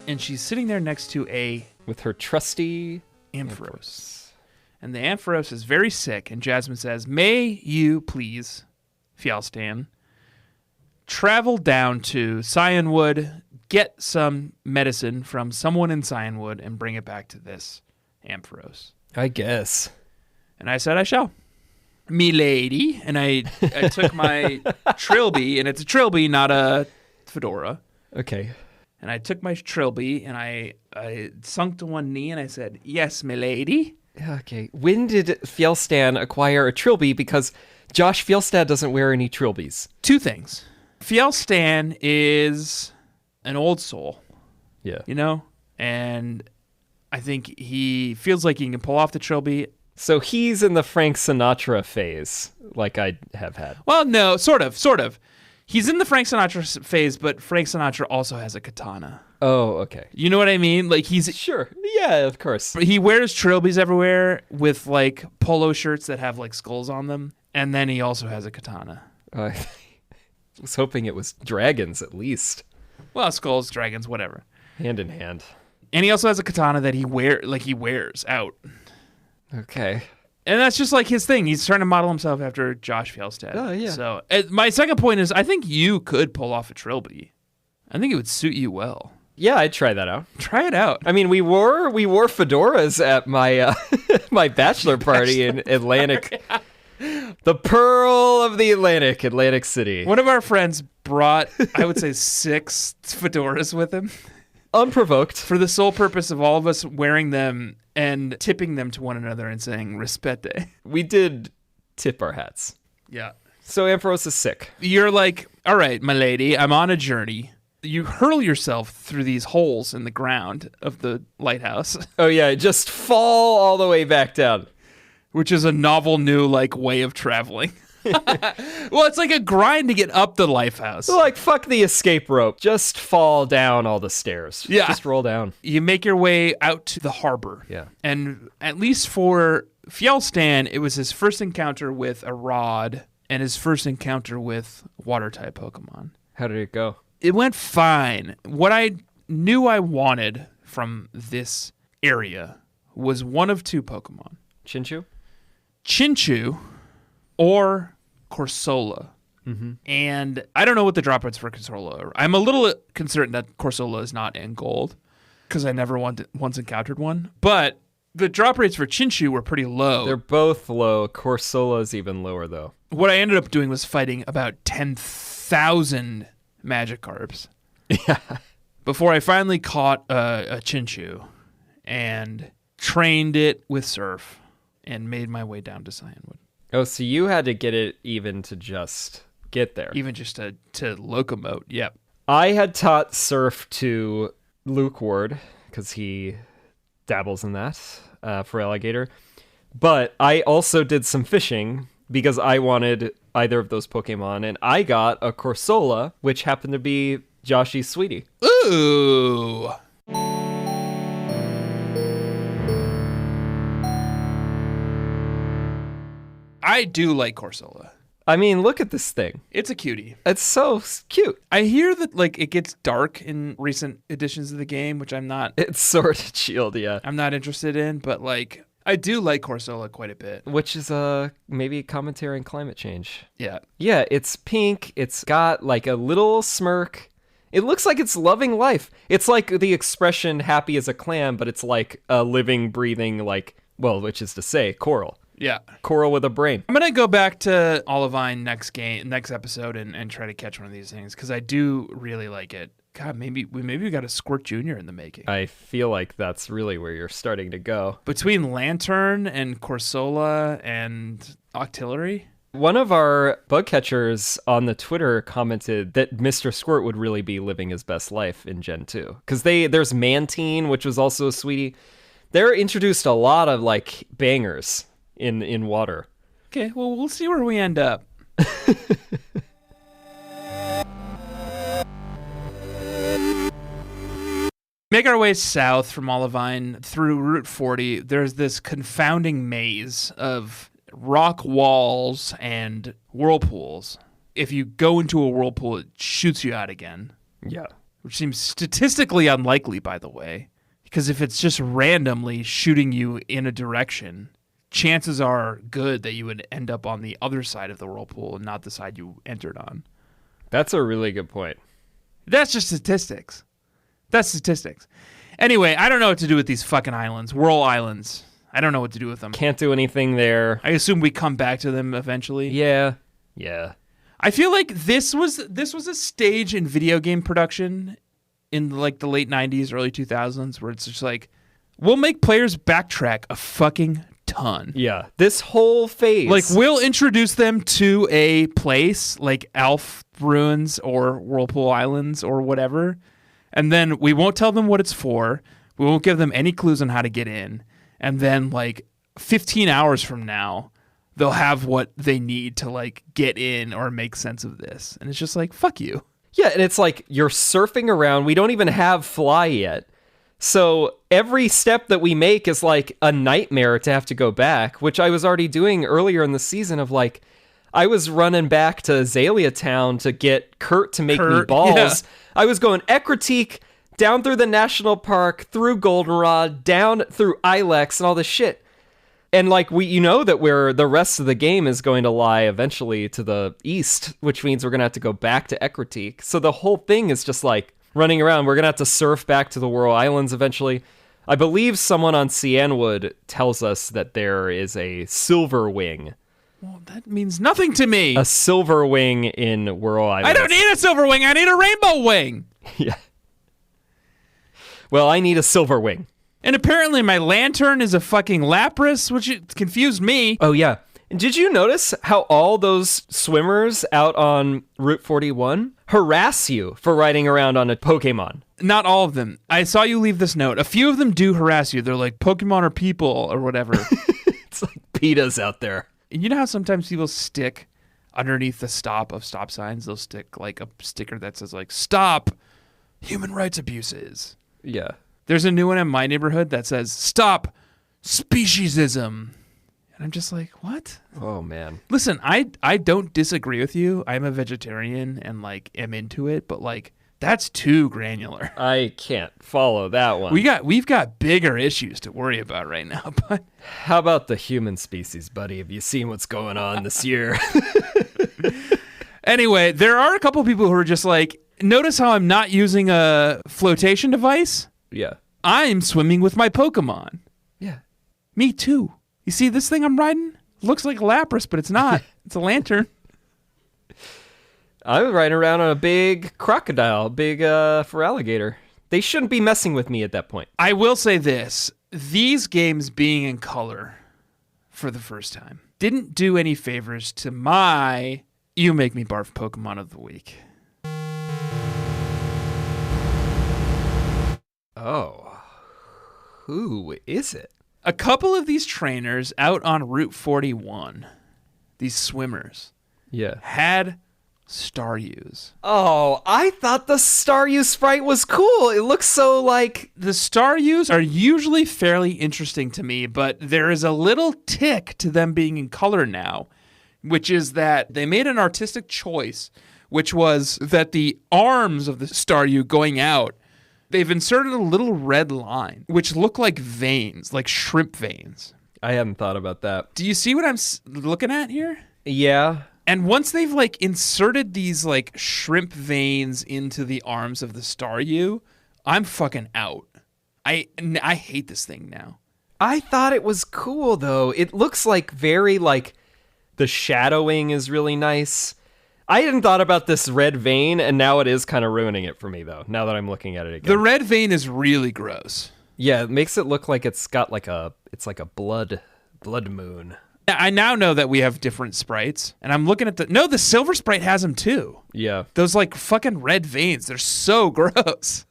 And she's sitting there next to a... With her trusty... Ampharos. And the Ampharos is very sick, and Jasmine says, "May you please, Fjelstan, travel down to Cianwood, get some medicine from someone in Cianwood, and bring it back to this Ampharos." I guess. And I said, "I shall." Me lady. And I took my trilby, and it's a trilby, not a fedora. Okay. And I took my trilby, and I sunk to one knee, and I said, "Yes, my lady." Okay. When did Fjelstan acquire a trilby? Because Josh Fjelstan doesn't wear any trilbies. Two things. Fjelstan is an old soul. Yeah. You know? And I think he feels like he can pull off the trilby. So he's in the Frank Sinatra phase, like I have had. Well, no, sort of. He's in the Frank Sinatra phase, but Frank Sinatra also has a katana. Oh, okay. You know what I mean? Like Sure. Yeah, of course. he wears trilbies everywhere with like polo shirts that have like skulls on them, and then he also has a katana. I was hoping it was dragons at least. Well, skulls, dragons, whatever. Hand in hand. And he also has a katana that he wears out. Okay. And that's just like his thing. He's trying to model himself after Josh Fjelstan. Oh, yeah. So my second point is I think you could pull off a trilby. I think it would suit you well. Yeah, I'd try that out. Try it out. I mean, we wore fedoras at my my bachelor party in Atlantic. Yeah. The Pearl of the Atlantic City. One of our friends brought, I would say, 6 fedoras with him. Unprovoked. For the sole purpose of all of us wearing them and tipping them to one another and saying "Respete." We did tip our hats. Yeah. So Ampharos is sick. You're like, "All right, my lady, I'm on a journey." You hurl yourself through these holes in the ground of the lighthouse. Oh yeah, just fall all the way back down. Which is a novel new like way of traveling. Well, it's like a grind to get up the lighthouse. Like, fuck the escape rope. Just fall down all the stairs. Yeah. Just roll down. You make your way out to the harbor. Yeah. And at least for Fjelstan, it was his first encounter with a rod and his first encounter with water-type Pokemon. How did it go? It went fine. What I knew I wanted from this area was one of 2 Pokemon. Chinchu? Chinchu or Corsola. Mm-hmm. And I don't know what the drop rates for Corsola are. I'm a little concerned that Corsola is not in gold because I never once encountered one. But the drop rates for Chinchu were pretty low. They're both low. Corsola's even lower, though. What I ended up doing was fighting about 10,000 Magikarps. Yeah. Before I finally caught a Chinchu and trained it with Surf and made my way down to Cianwood. Oh, so you had to get it even to just get there. Even just to locomote, yep. I had taught Surf to Luke Ward because he dabbles in that for Alligator. But I also did some fishing because I wanted either of those Pokemon, and I got a Corsola, which happened to be Joshy's sweetie. Ooh! I do like Corsola. I mean, look at this thing. It's a cutie. It's so cute. I hear that like it gets dark in recent editions of the game, which I'm not It's Sword and Shield, yeah. I'm not interested in, but like I do like Corsola quite a bit. Which is maybe a commentary on climate change. Yeah. Yeah, it's pink. It's got like a little smirk. It looks like it's loving life. It's like the expression happy as a clam, but it's like a living, breathing, like, well, which is to say, coral. Yeah. Coral with a brain. I'm gonna go back to Olivine next episode and try to catch one of these things because I do really like it. God, maybe we got a Squirt Junior in the making. I feel like that's really where you're starting to go. Between Lantern and Corsola and Octillery. One of our bug catchers on the Twitter commented that Mr. Squirt would really be living his best life in Gen 2. Because there's Mantine, which was also a sweetie. They're introduced a lot of like bangers in water. Okay, well, we'll see where we end up. Make our way south from Olivine through Route 40. There's this confounding maze of rock walls and whirlpools. If you go into a whirlpool, it shoots you out again. Yeah. Which seems statistically unlikely, by the way. Because if it's just randomly shooting you in a direction, chances are good that you would end up on the other side of the whirlpool and not the side you entered on. That's a really good point. That's just statistics. That's statistics. Anyway, I don't know what to do with these fucking islands. Whirl Islands. I don't know what to do with them. Can't do anything there. I assume we come back to them eventually. Yeah. I feel like this was a stage in video game production in like the late 90s, early 2000s where it's just like, we'll make players backtrack a fucking ton. Yeah. This whole phase. Like, we'll introduce them to a place like Alf Ruins or Whirlpool Islands or whatever, and then we won't tell them what it's for. We won't give them any clues on how to get in. And then, like, 15 hours from now, they'll have what they need to, like, get in or make sense of this. And it's just like, fuck you. Yeah, and it's like you're surfing around. We don't even have fly yet. So every step that we make is like a nightmare to have to go back, which I was already doing earlier in the season of like, I was running back to Azalea Town to get Kurt to make me balls. Yeah. I was going Ekritique, down through the national park, through Goldenrod, down through Ilex and all this shit. And like that where the rest of the game is going to lie eventually to the east, which means we're going to have to go back to Ekritique. So the whole thing is just like running around. We're going to have to surf back to the Whirl Islands eventually. I believe someone on Cianwood tells us that there is a silver wing. Well, that means nothing to me. A silver wing in Whirl Islands. I don't need a silver wing. I need a rainbow wing. Yeah. Well, I need a silver wing. And apparently my lantern is a fucking Lapras, which confused me. Oh, yeah. Did you notice how all those swimmers out on Route 41 harass you for riding around on a Pokemon? Not all of them. I saw you leave this note. A few of them do harass you. They're like, Pokemon are people or whatever. It's like PETA's out there. You know how sometimes people stick underneath the stop of stop signs? They'll stick like a sticker that says like, stop human rights abuses. Yeah. There's a new one in my neighborhood that says, stop speciesism. And I'm just like, what? Oh, man. Listen, I don't disagree with you. I'm a vegetarian and like am into it, but like that's too granular. I can't follow that one. We've got bigger issues to worry about right now. But how about the human species, buddy? Have you seen what's going on this year? Anyway, there are a couple people who are just like, notice how I'm not using a flotation device? Yeah. I'm swimming with my Pokemon. Yeah. Me too. You see this thing I'm riding? Looks like a Lapras, but it's not. It's a lantern. I was riding around on a big crocodile, for alligator. They shouldn't be messing with me at that point. I will say this. These games being in color for the first time didn't do any favors to my You Make Me Barf Pokemon of the Week. Oh. Who is it? A couple of these trainers out on Route 41, these swimmers, Yeah. had Staryus. Oh, I thought the Staryu sprite was cool. It looks so like... The Staryus are usually fairly interesting to me, but there is a little tick to them being in color now, which is that they made an artistic choice, which was that the arms of the Staryu going out, they've inserted a little red line, which look like veins, like shrimp veins. I hadn't thought about that. Do you see what I'm looking at here? Yeah. And once they've like inserted these like shrimp veins into the arms of the Staryu, I'm fucking out. I hate this thing now. I thought it was cool though. It looks like very like the shadowing is really nice. I hadn't thought about this red vein, and now it is kind of ruining it for me though. Now that I'm looking at it again, the red vein is really gross. Yeah, it makes it look like it's got like a blood moon. I now know that we have different sprites, and I'm looking at the silver sprite has them too. Yeah. Those like fucking red veins, they're so gross.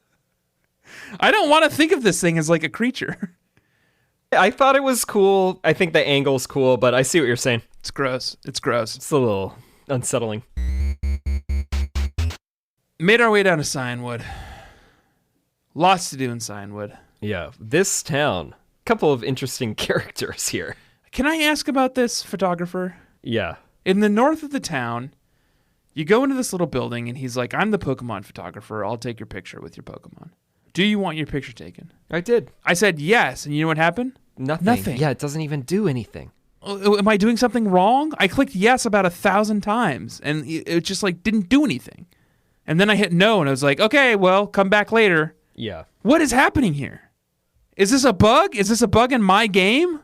I don't want to think of this thing as like a creature. I thought it was cool. I think the angle's cool, but I see what you're saying. It's gross. It's gross. It's a little unsettling. Made our way down to Cianwood. Lots to do in Cianwood. Yeah, this town. Couple of interesting characters here. Can I ask about this photographer? Yeah. In the north of the town, you go into this little building, and he's like, I'm the Pokemon photographer. I'll take your picture with your Pokemon. Do you want your picture taken? I did. I said yes, and you know what happened? Nothing. Yeah, it doesn't even do anything. Am I doing something wrong? I clicked yes about 1,000 times, and it just like didn't do anything. And then I hit no, and I was like, okay, well, come back later. Yeah. What is happening here? Is this a bug? Is this a bug in my game?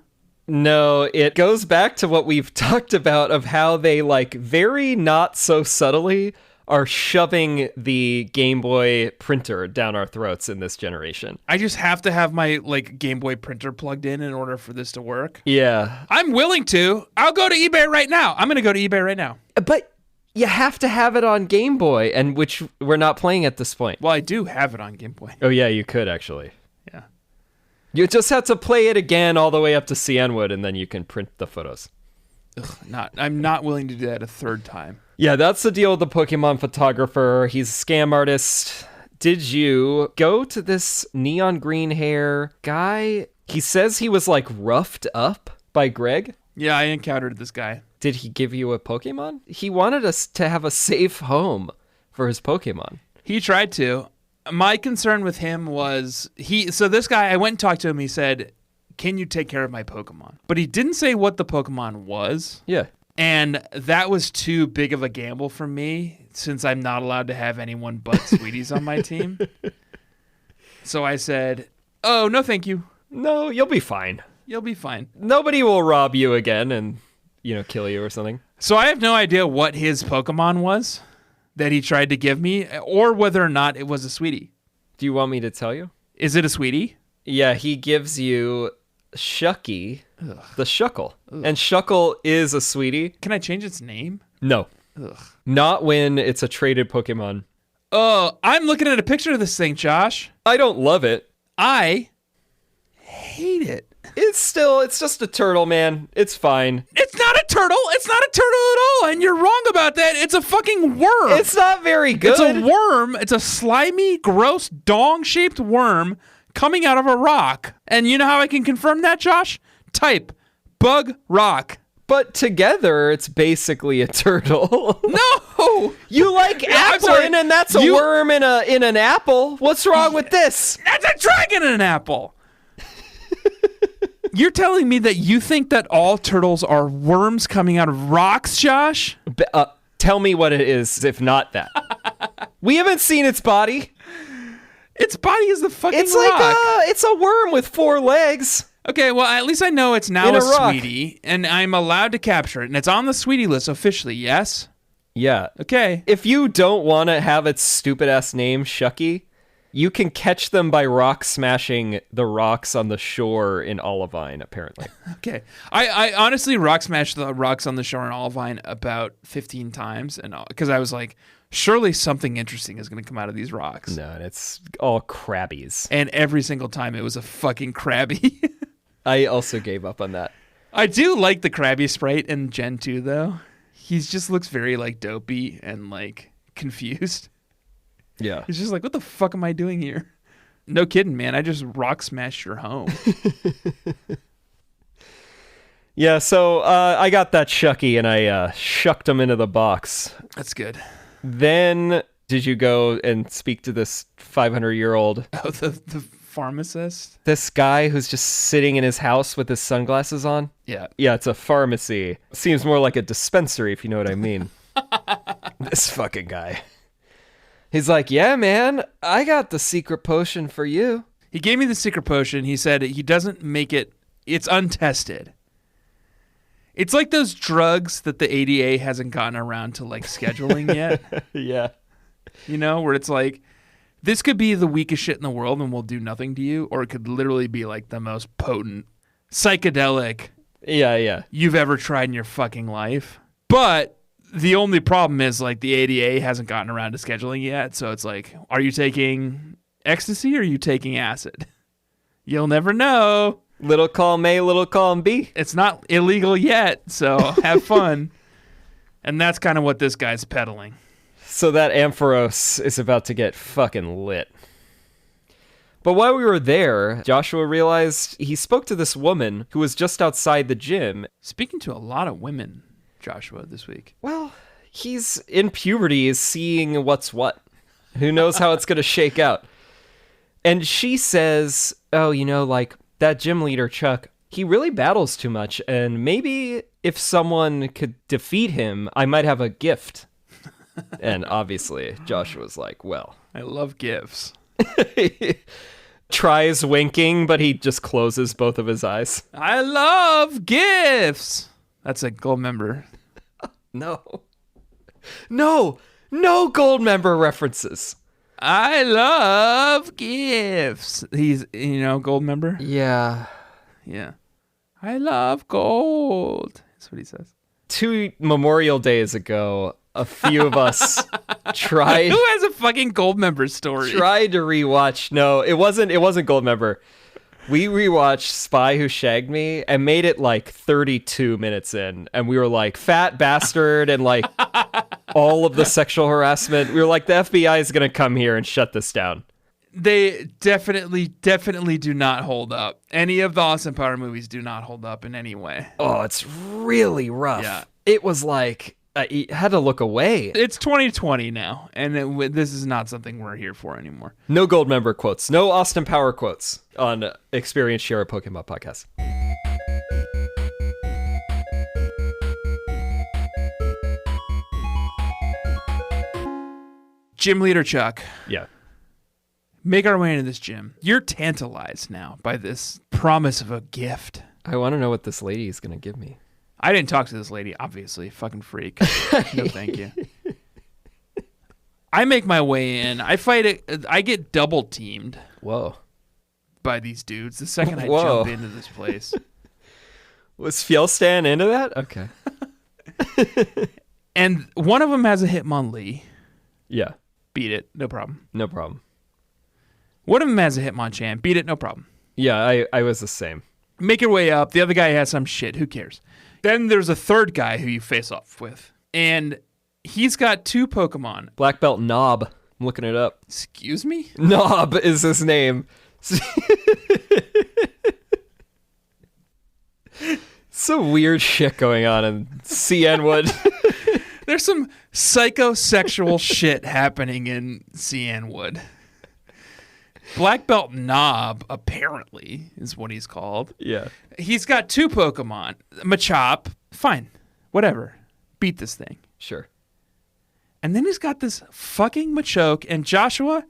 No, it goes back to what we've talked about of how they like very not so subtly are shoving the Game Boy printer down our throats in this generation. I just have to have my like Game Boy printer plugged in order for this to work. Yeah. I'm willing to. I'll go to eBay right now. I'm going to go to eBay right now. But you have to have it on Game Boy, and which we're not playing at this point. Well, I do have it on Game Boy. Oh yeah, you could actually. Yeah. You just have to play it again all the way up to Cianwood, and then you can print the photos. I'm not willing to do that a third time. Yeah, that's the deal with the Pokemon photographer. He's a scam artist. Did you go to this neon green hair guy? He says he was like roughed up by Greg. Yeah, I encountered this guy. Did he give you a Pokemon? He wanted us to have a safe home for his Pokemon. He tried to. My concern with him was so this guy, I went and talked to him. He said, can you take care of my Pokemon? But he didn't say what the Pokemon was. Yeah. And that was too big of a gamble for me, since I'm not allowed to have anyone but sweeties on my team. So I said, oh, no, thank you. No, you'll be fine. You'll be fine. Nobody will rob you again and, kill you or something. So I have no idea what his Pokemon was that he tried to give me, or whether or not it was a sweetie. Do you want me to tell you? Is it a sweetie? Yeah, he gives you Shucky, Ugh. the Shuckle. Ugh. And Shuckle is a sweetie. Can I change its name? No. Ugh. Not when it's a traded Pokemon. Oh, I'm looking at a picture of this thing, Josh. I don't love it. I hate it. It's just a turtle, man. It's fine. It's not a turtle. It's not a turtle at all. And you're wrong about that. It's a fucking worm. It's not very good. It's a worm. It's a slimy, gross, dong-shaped worm coming out of a rock. And you know how I can confirm that, Josh? Type bug rock. But together, it's basically a turtle. No! You like appling, and that's a worm in an apple. What's wrong with this? That's a dragon in an apple. You're telling me that you think that all turtles are worms coming out of rocks, Josh? Tell me what it is, if not that. We haven't seen its body. Its body is the fucking it's rock. It's a worm with 4 legs. Okay, well, at least I know it's now In a a rock. sweetie, and I'm allowed to capture it, and it's on the sweetie list officially, yes? Yeah. Okay. If you don't want to have its stupid-ass name, Shucky, you can catch them by rock smashing the rocks on the shore in Olivine, apparently. Okay. I honestly rock smashed the rocks on the shore in Olivine about 15 times, and because I was like, surely something interesting is going to come out of these rocks. No, and it's all crabbies. And every single time it was a fucking crabby. I also gave up on that. I do like the crabby sprite in Gen 2, though. He just looks very, like, dopey and, like, confused. Yeah. He's just like, what the fuck am I doing here? No kidding, man. I just rock smashed your home. Yeah, so I got that Shucky and I shucked him into the box. That's good. Then did you go and speak to this 500-year-old? Oh, the pharmacist? This guy who's just sitting in his house with his sunglasses on? Yeah. Yeah, it's a pharmacy. Seems more like a dispensary, if you know what I mean. This fucking guy. He's like, yeah, man, I got the secret potion for you. He gave me the secret potion. He said he doesn't make it, it's untested. It's like those drugs that the ADA hasn't gotten around to like scheduling yet. Yeah. You know, where it's like, this could be the weakest shit in the world and will do nothing to you, or it could literally be like the most potent psychedelic you've ever tried in your fucking life. But the only problem is like the ADA hasn't gotten around to scheduling yet. So it's like, are you taking ecstasy or are you taking acid? You'll never know. Little column A, little column B. It's not illegal yet, so have fun. And that's kind of what this guy's peddling. So that Ampharos is about to get fucking lit. But while we were there, Joshua realized he spoke to this woman who was just outside the gym. Speaking to a lot of women, Joshua, this week. Well, he's in puberty, is seeing what's what. Who knows how it's going to shake out. And she says, oh, you know, like, that gym leader, Chuck, he really battles too much, and maybe if someone could defeat him, I might have a gift. And obviously, Joshua's like, well. I love gifts. Tries winking, but he just closes both of his eyes. I love gifts. That's a gold member. No gold member references. I love gifts. He's, you know, gold member? Yeah. Yeah. I love gold. That's what he says. 2 Memorial Days ago, a few of us tried. Who has a fucking gold member story? Tried to rewatch. No, it wasn't gold member. We rewatched Spy Who Shagged Me and made it like 32 minutes in. And we were like, fat bastard and like all of the sexual harassment. We were like, the FBI is going to come here and shut this down. They definitely do not hold up. Any of the Austin Power movies do not hold up in any way. Oh, it's really rough. Yeah. It was like, I had to look away. It's 2020 now, and this is not something we're here for anymore. No gold member quotes. No Austin Power quotes on Experience Share a Pokemon podcast. Gym leader Chuck. Yeah. Make our way into this gym. You're tantalized now by this promise of a gift. I want to know what this lady is going to give me. I didn't talk to this lady, obviously. Fucking freak. No, thank you. I make my way in. I fight it. I get double teamed. Whoa. By these dudes the second I Whoa. jump into this place. Was Fjelstan into that? Okay. And one of them has a Hitmonlee. Yeah. Beat it. No problem. No problem. One of them has a Hitmonchan. Beat it. No problem. Yeah, I was the same. Make your way up. The other guy has some shit. Who cares? Then there's a third guy who you face off with. And he's got 2 Pokemon. Black Belt Knob. I'm looking it up. Excuse me? Knob is his name. Some weird shit going on in Cianwood. There's some psychosexual shit happening in Cianwood. Black Belt Knob, apparently, is what he's called. Yeah. He's got 2 Pokemon. Machop, fine. Whatever. Beat this thing. Sure. And then he's got this fucking Machoke. And Joshua,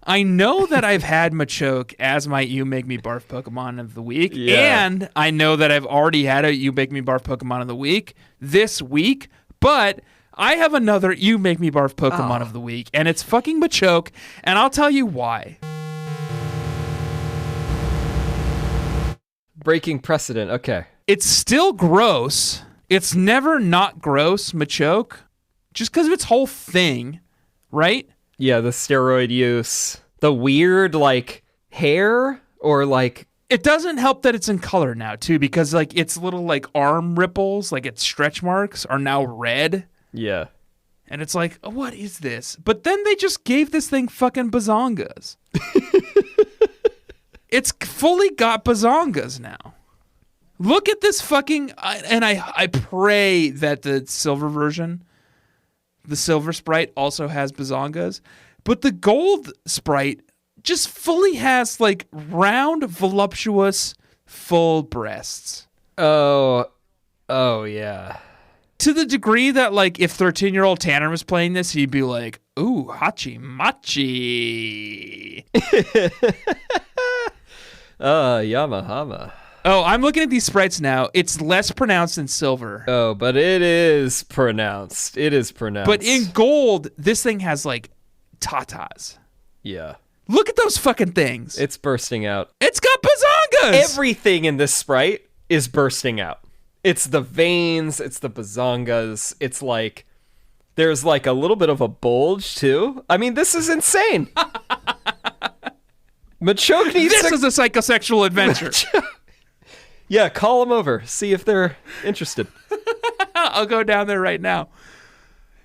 I know that I've had Machoke as my You Make Me Barf Pokemon of the week. Yeah. And I know that I've already had a You Make Me Barf Pokemon of the week this week. But I have another You Make Me Barf Pokemon of the week. And it's fucking Machoke. And I'll tell you why. Breaking precedent. Okay. It's still gross. It's never not gross, Machoke. Just because of its whole thing, right? Yeah, the steroid use. The weird, like, hair or, like... It doesn't help that it's in color now, too, because, like, its little, like, arm ripples, like, its stretch marks are now red. Yeah. And it's like, oh, what is this? But then they just gave this thing fucking bazongas. It's fully got bazongas now. Look at this fucking... And I pray that the silver version, the silver sprite, also has bazongas. But the gold sprite just fully has, like, round, voluptuous, full breasts. Oh, yeah. To the degree that, like, if 13-year-old Tanner was playing this, he'd be like, ooh, hachi machi. Yamahama. Oh, I'm looking at these sprites now. It's less pronounced than silver. Oh, but it is pronounced. It is pronounced. But in gold, this thing has, like, tatas. Yeah. Look at those fucking things. It's bursting out. It's got bazongas. Everything in this sprite is bursting out. It's the veins. It's the bazongas. It's like... There's, like, a little bit of a bulge, too. I mean, this is insane. Machoke needs This is a psychosexual adventure. Yeah, call them over. See if they're interested. I'll go down there right now.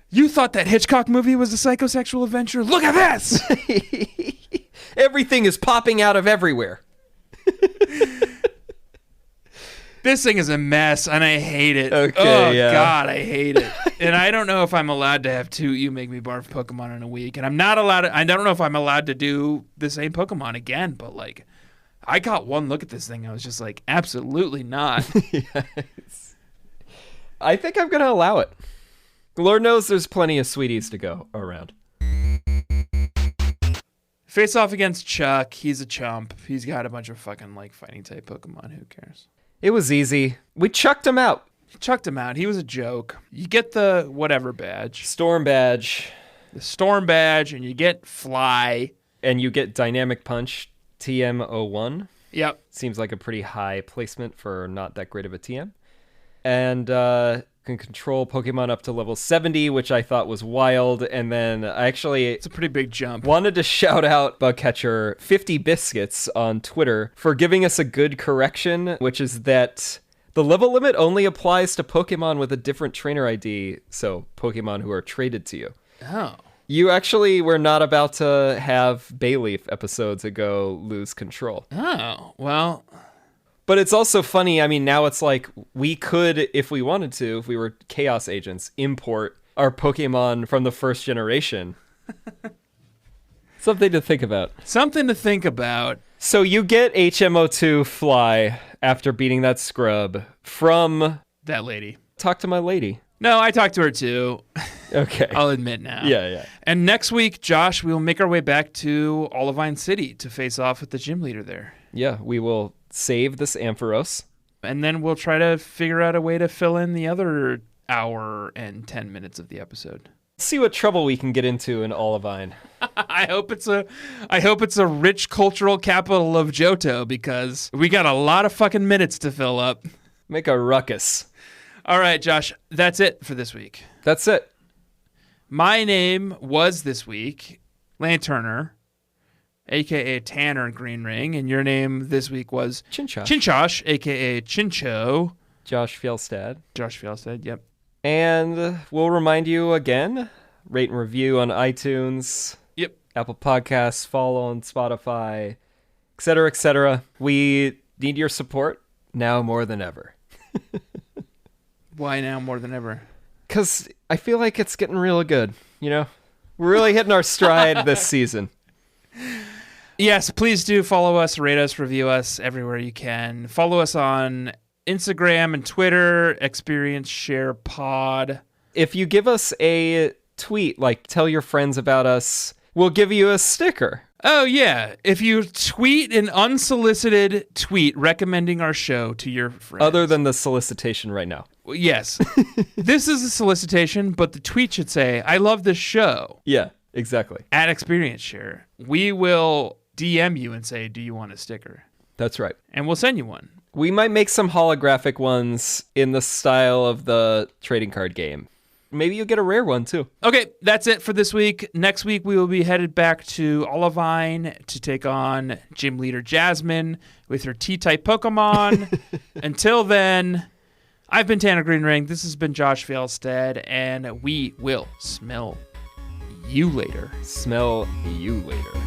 You thought that Hitchcock movie was a psychosexual adventure? Look at this! Everything is popping out of everywhere. This thing is a mess, and I hate it. Okay, oh, yeah. God, I hate it. And I don't know if I'm allowed to have 2 You Make Me Barf Pokemon in a week. And I'm not allowed to... I don't know if I'm allowed to do the same Pokemon again, but, like... I got one look at this thing. I was just like, absolutely not. Yes. I think I'm going to allow it. Lord knows there's plenty of sweeties to go around. Face off against Chuck. He's a chump. He's got a bunch of fucking, like, fighting type Pokemon. Who cares? It was easy. We chucked him out. Chucked him out. He was a joke. You get the whatever badge. Storm badge. The Storm badge, and you get Fly. And you get Dynamic Punch TM01. Yep. Seems like a pretty high placement for not that great of a TM. And can control Pokemon up to level 70, which I thought was wild. And then I actually... It's a pretty big jump. Wanted to shout out Bugcatcher 50 Biscuits on Twitter for giving us a good correction, which is that the level limit only applies to Pokemon with a different trainer ID, so Pokemon who are traded to you. Oh. You actually were not about to have Bayleaf episodes ago lose control. Oh, well... But it's also funny, I mean, now it's like, we could, if we wanted to, if we were Chaos Agents, import our Pokemon from the first generation. Something to think about. Something to think about. So you get HMO2 Fly after beating that scrub from... That lady. Talk to my lady. No, I talked to her too. Okay. I'll admit now. Yeah. And next week, Josh, we will make our way back to Olivine City to face off with the gym leader there. Yeah, we will save this Ampharos. And then we'll try to figure out a way to fill in the other hour and 10 minutes of the episode. See what trouble we can get into in Olivine. I hope it's a rich cultural capital of Johto, because we got a lot of fucking minutes to fill up. Make a ruckus. All right, Josh, that's it for this week. That's it. My name was this week Lanturner, a.k.a. Tanner Green Ring, and your name this week was Chinchosh. Chinchosh, a.k.a. Chincho. Josh Fjelstan. Josh Fjelstan, yep. And we'll remind you again, rate and review on iTunes. Yep. Apple Podcasts, follow on Spotify, etc., etc. We need your support now more than ever. Why now more than ever? Because I feel like it's getting real good, you know? We're really hitting our stride this season. Yes, please do follow us, rate us, review us everywhere you can. Follow us on Instagram and Twitter, Experience Share Pod. If you give us a tweet, like tell your friends about us, we'll give you a sticker. Oh, yeah. If you tweet an unsolicited tweet recommending our show to your friends. Other than the solicitation right now. Yes. This is a solicitation, but the tweet should say, I love this show. Yeah, exactly. At Experience Share. We will DM you and say, do you want a sticker? That's right. And we'll send you one. We might make some holographic ones in the style of the trading card game. Maybe you'll get a rare one, too. Okay, that's it for this week. Next week, we will be headed back to Olivine to take on Gym Leader Jasmine with her T-type Pokemon. Until then, I've been Tanner Greenring. This has been Josh Fjelsted, and we will smell you later. Smell you later.